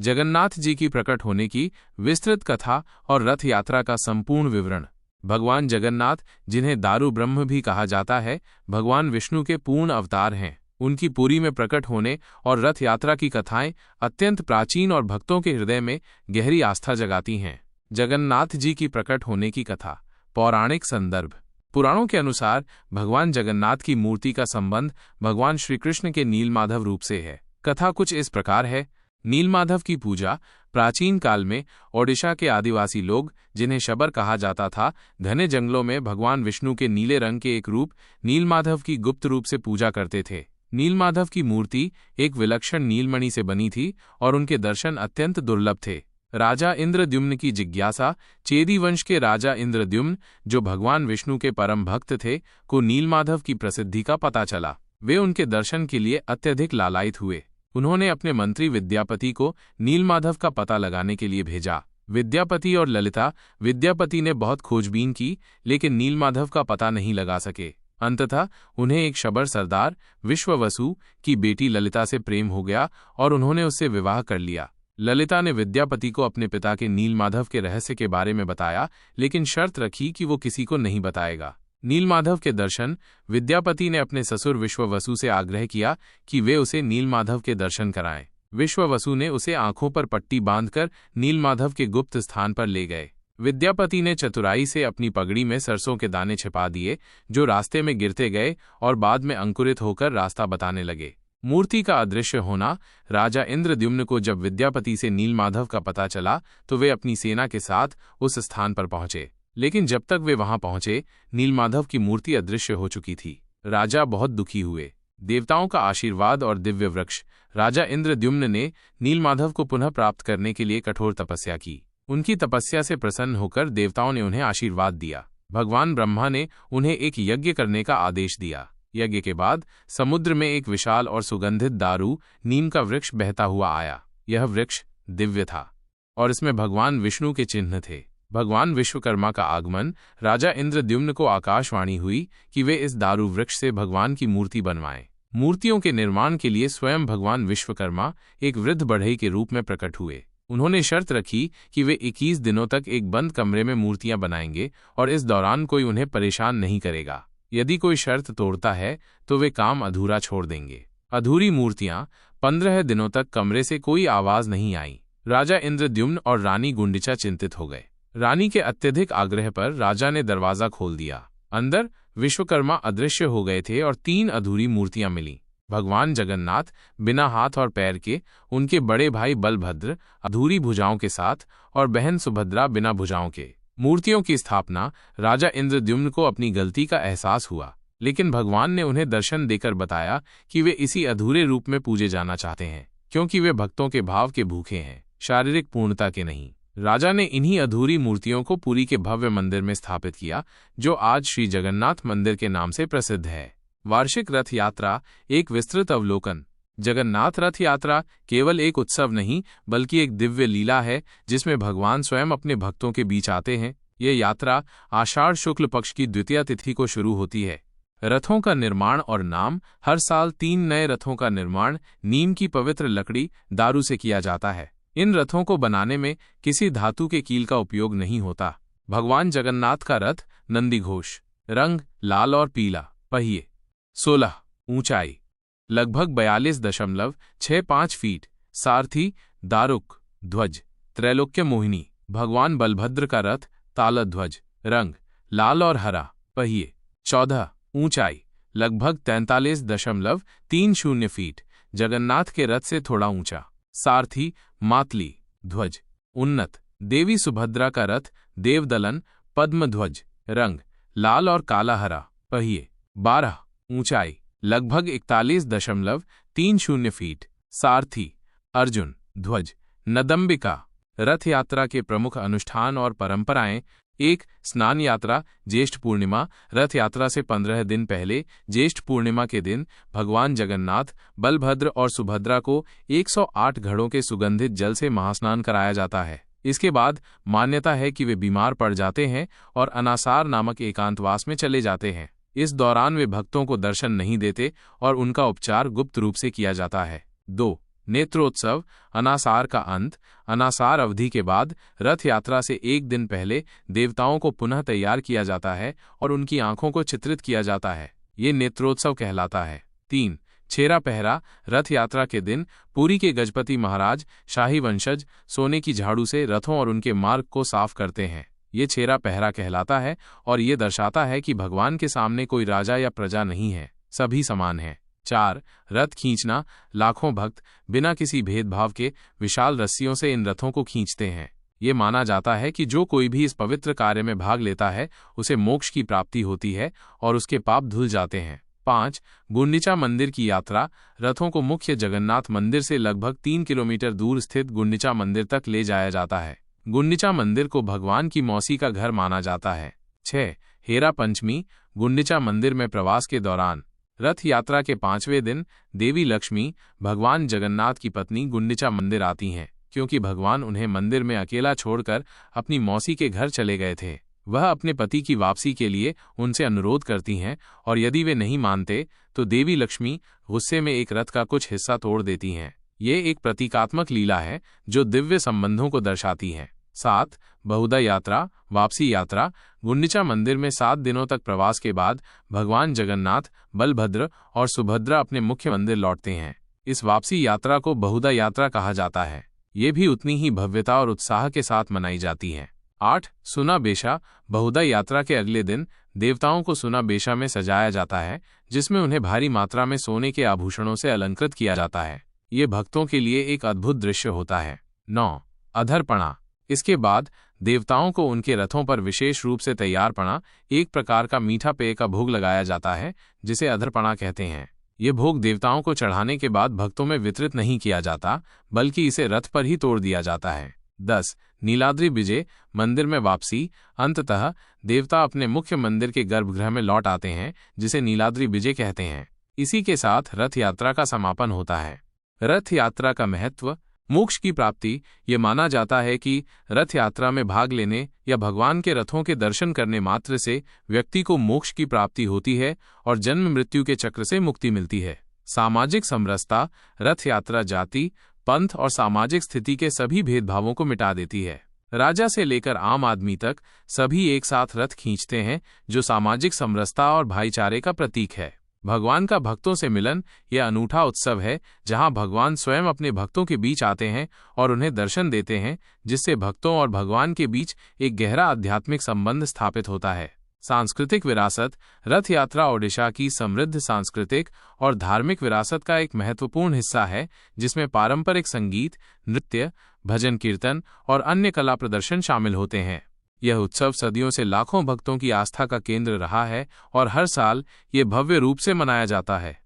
जगन्नाथ जी की प्रकट होने की विस्तृत कथा और रथ यात्रा का संपूर्ण विवरण। भगवान जगन्नाथ, जिन्हें दारू ब्रह्म भी कहा जाता है, भगवान विष्णु के पूर्ण अवतार हैं। उनकी पुरी में प्रकट होने और रथ यात्रा की कथाएं अत्यंत प्राचीन और भक्तों के हृदय में गहरी आस्था जगाती हैं। जगन्नाथ जी की प्रकट होने की कथा। पौराणिक संदर्भ। पुराणों के अनुसार भगवान जगन्नाथ की मूर्ति का संबंध भगवान श्रीकृष्ण के नीलमाधव रूप से है। कथा कुछ इस प्रकार है। नीलमाधव की पूजा प्राचीन काल में ओडिशा के आदिवासी लोग, जिन्हें शबर कहा जाता था, घने जंगलों में भगवान विष्णु के नीले रंग के एक रूप नीलमाधव की गुप्त रूप से पूजा करते थे। नीलमाधव की मूर्ति एक विलक्षण नीलमणि से बनी थी और उनके दर्शन अत्यंत दुर्लभ थे। राजा इंद्रद्युम्न की जिज्ञासा। चेदी वंश के राजा इंद्रद्युम्न, जो भगवान विष्णु के परम भक्त थे, को नीलमाधव की प्रसिद्धि का पता चला। वे उनके दर्शन के लिए अत्यधिक लालायित हुए। उन्होंने अपने मंत्री विद्यापति को नीलमाधव का पता लगाने के लिए भेजा। विद्यापति और ललिता। विद्यापति ने बहुत खोजबीन की, लेकिन नीलमाधव का पता नहीं लगा सके। अंततः उन्हें एक शबर सरदार विश्ववसु की बेटी ललिता से प्रेम हो गया और उन्होंने उससे विवाह कर लिया। ललिता ने विद्यापति को अपने पिता के नीलमाधव के रहस्य के बारे में बताया, लेकिन शर्त रखी कि वो किसी को नहीं बताएगा। नीलमाधव के दर्शन। विद्यापति ने अपने ससुर विश्ववसु से आग्रह किया कि वे उसे नीलमाधव के दर्शन कराएं। विश्ववसु ने उसे आंखों पर पट्टी बांधकर नीलमाधव के गुप्त स्थान पर ले गए। विद्यापति ने चतुराई से अपनी पगड़ी में सरसों के दाने छिपा दिए, जो रास्ते में गिरते गए और बाद में अंकुरित होकर रास्ता बताने लगे। मूर्ति का अदृश्य होना। राजा इंद्रद्युम्न को जब विद्यापति से नीलमाधव का पता चला तो वे अपनी सेना के साथ उस स्थान पर पहुंचे, लेकिन जब तक वे वहां पहुंचे, नीलमाधव की मूर्ति अदृश्य हो चुकी थी। राजा बहुत दुखी हुए। देवताओं का आशीर्वाद और दिव्य वृक्ष। राजा इंद्रद्युम्न ने नीलमाधव को पुनः प्राप्त करने के लिए कठोर तपस्या की। उनकी तपस्या से प्रसन्न होकर देवताओं ने उन्हें आशीर्वाद दिया। भगवान ब्रह्मा ने उन्हें एक यज्ञ करने का आदेश दिया। यज्ञ के बाद समुद्र में एक विशाल और सुगंधित दारू नीम का वृक्ष बहता हुआ आया। यह वृक्ष दिव्य था और इसमें भगवान विष्णु के चिन्ह थे। भगवान विश्वकर्मा का आगमन। राजा इंद्रद्युम्न को आकाशवाणी हुई कि वे इस दारू वृक्ष से भगवान की मूर्ति बनवाएं। मूर्तियों के निर्माण के लिए स्वयं भगवान विश्वकर्मा एक वृद्ध बढ़ई के रूप में प्रकट हुए। उन्होंने शर्त रखी कि वे 21 दिनों तक एक बंद कमरे में मूर्तियां बनाएंगे और इस दौरान कोई उन्हें परेशान नहीं करेगा। यदि कोई शर्त तोड़ता है तो वे काम अधूरा छोड़ देंगे। अधूरी मूर्तियां। 15 दिनों तक कमरे से कोई आवाज नहीं आई। राजा इंद्रद्युम्न और रानी गुंडिचा चिंतित हो गए। रानी के अत्यधिक आग्रह पर राजा ने दरवाजा खोल दिया। अंदर विश्वकर्मा अदृश्य हो गए थे और 3 अधूरी मूर्तियां मिलीं। भगवान जगन्नाथ बिना हाथ और पैर के, उनके बड़े भाई बलभद्र अधूरी भुजाओं के साथ और बहन सुभद्रा बिना भुजाओं के। मूर्तियों की स्थापना। राजा इंद्रद्युम्न को अपनी गलती का एहसास हुआ, लेकिन भगवान ने उन्हें दर्शन देकर बताया कि वे इसी अधूरे रूप में पूजे जाना चाहते हैं, क्योंकि वे भक्तों के भाव के भूखे हैं, शारीरिक पूर्णता के नहीं। राजा ने इन्हीं अधूरी मूर्तियों को पुरी के भव्य मंदिर में स्थापित किया, जो आज श्री जगन्नाथ मंदिर के नाम से प्रसिद्ध है। वार्षिक रथ यात्रा। एक विस्तृत अवलोकन। जगन्नाथ रथ यात्रा केवल एक उत्सव नहीं, बल्कि एक दिव्य लीला है, जिसमें भगवान स्वयं अपने भक्तों के बीच आते हैं। ये यात्रा आषाढ़ शुक्ल पक्ष की द्वितीया तिथि को शुरू होती है। रथों का निर्माण और नाम। हर साल 3 नए रथों का निर्माण नीम की पवित्र लकड़ी दारू से किया जाता है। इन रथों को बनाने में किसी धातु के कील का उपयोग नहीं होता। भगवान जगन्नाथ का रथ नंदीघोष। रंग लाल और पीला। पहिए 16। ऊंचाई लगभग 42.65 फीट। सारथी दारुक ध्वज त्रैलोक्य मोहिनी। भगवान बलभद्र का रथ तालध्वज। रंग लाल और हरा। पहिए 14। ऊंचाई लगभग 43.30 फीट। जगन्नाथ के रथ से थोड़ा ऊंचा। सारथी मातली ध्वज। उन्नत देवी सुभद्रा का रथ देवदलन पद्मध्वज। रंग लाल और काला हरा। पहिए 12। ऊंचाई लगभग 41.30 फीट। सारथी अर्जुन ध्वज। नदम्बिका। रथ यात्रा के प्रमुख अनुष्ठान और परंपराएं। 1. स्नान यात्रा। ज्येष्ठ पूर्णिमा। रथ यात्रा से 15 दिन पहले ज्येष्ठ पूर्णिमा के दिन भगवान जगन्नाथ, बलभद्र और सुभद्रा को 108 घड़ों के सुगंधित जल से महास्नान कराया जाता है। इसके बाद मान्यता है कि वे बीमार पड़ जाते हैं और अनासार नामक एकांतवास में चले जाते हैं। इस दौरान वे भक्तों को दर्शन नहीं देते और उनका उपचार गुप्त रूप से किया जाता है। 2. नेत्रोत्सव, अनासार का अंत। अनासार अवधि के बाद रथ यात्रा से एक दिन पहले देवताओं को पुनः तैयार किया जाता है और उनकी आंखों को चित्रित किया जाता है। ये नेत्रोत्सव कहलाता है। 3. छेरा पहरा। रथ यात्रा के दिन पुरी के गजपति महाराज शाही वंशज सोने की झाड़ू से रथों और उनके मार्ग को साफ करते हैं। ये छेरा पहरा कहलाता है और ये दर्शाता है कि भगवान के सामने कोई राजा या प्रजा नहीं है, सभी समान हैं। 4. रथ खींचना। लाखों भक्त बिना किसी भेदभाव के विशाल रस्सियों से इन रथों को खींचते हैं। ये माना जाता है कि जो कोई भी इस पवित्र कार्य में भाग लेता है उसे मोक्ष की प्राप्ति होती है और उसके पाप धुल जाते हैं। 5. गुंडीचा मंदिर की यात्रा। रथों को मुख्य जगन्नाथ मंदिर से लगभग 3 किलोमीटर दूर स्थित गुंडीचा मंदिर तक ले जाया जाता है। गुंडीचा मंदिर को भगवान की मौसी का घर माना जाता है। 6. हेरा पंचमी। गुंडीचा मंदिर में प्रवास के दौरान रथ यात्रा के 5वें दिन देवी लक्ष्मी भगवान जगन्नाथ की पत्नी गुंडीचा मंदिर आती हैं, क्योंकि भगवान उन्हें मंदिर में अकेला छोड़कर अपनी मौसी के घर चले गए थे। वह अपने पति की वापसी के लिए उनसे अनुरोध करती हैं और यदि वे नहीं मानते तो देवी लक्ष्मी गुस्से में एक रथ का कुछ हिस्सा तोड़ देती हैं। ये एक प्रतीकात्मक लीला है जो दिव्य संबंधों को दर्शाती है। 7. बहुधा यात्रा, वापसी यात्रा। गुंडीचा मंदिर में 7 दिनों तक प्रवास के बाद भगवान जगन्नाथ, बलभद्र और सुभद्रा अपने मुख्य मंदिर लौटते हैं। इस वापसी यात्रा को बहुधा यात्रा कहा जाता है। ये भी उतनी ही भव्यता और उत्साह के साथ मनाई जाती है। 8. सुना बेशा। बहुधा यात्रा के अगले दिन देवताओं को सुना बेशा में सजाया जाता है, जिसमें उन्हें भारी मात्रा में सोने के आभूषणों से अलंकृत किया जाता है। ये भक्तों के लिए एक अद्भुत दृश्य होता है। 9. अधरपणा। इसके बाद देवताओं को उनके रथों पर विशेष रूप से तैयार पणा, एक प्रकार का मीठा पेय का भोग लगाया जाता है, जिसे अधरपणा कहते हैं। ये भोग देवताओं को चढ़ाने के बाद भक्तों में वितरित नहीं किया जाता, बल्कि इसे रथ पर ही तोड़ दिया जाता है। 10. नीलाद्रि विजय, मंदिर में वापसी। अंततः देवता अपने मुख्य मंदिर के गर्भगृह में लौट आते हैं, जिसे नीलाद्रि विजय कहते हैं। इसी के साथ रथ यात्रा का समापन होता है। रथ यात्रा का महत्व। मोक्ष की प्राप्ति। ये माना जाता है कि रथ यात्रा में भाग लेने या भगवान के रथों के दर्शन करने मात्र से व्यक्ति को मोक्ष की प्राप्ति होती है और जन्म मृत्यु के चक्र से मुक्ति मिलती है। सामाजिक समरसता। रथ यात्रा जाति, पंथ और सामाजिक स्थिति के सभी भेदभावों को मिटा देती है। राजा से लेकर आम आदमी तक सभी एक साथ रथ खींचते हैं, जो सामाजिक समरसता और भाईचारे का प्रतीक है। भगवान का भक्तों से मिलन यह अनूठा उत्सव है, जहां भगवान स्वयं अपने भक्तों के बीच आते हैं और उन्हें दर्शन देते हैं, जिससे भक्तों और भगवान के बीच एक गहरा आध्यात्मिक संबंध स्थापित होता है। सांस्कृतिक विरासत। रथ यात्रा ओडिशा की समृद्ध सांस्कृतिक और धार्मिक विरासत का एक महत्वपूर्ण हिस्सा है, जिसमें पारंपरिक संगीत, नृत्य, भजन कीर्तन और अन्य कला प्रदर्शन शामिल होते हैं। यह उत्सव सदियों से लाखों भक्तों की आस्था का केंद्र रहा है और हर साल ये भव्य रूप से मनाया जाता है।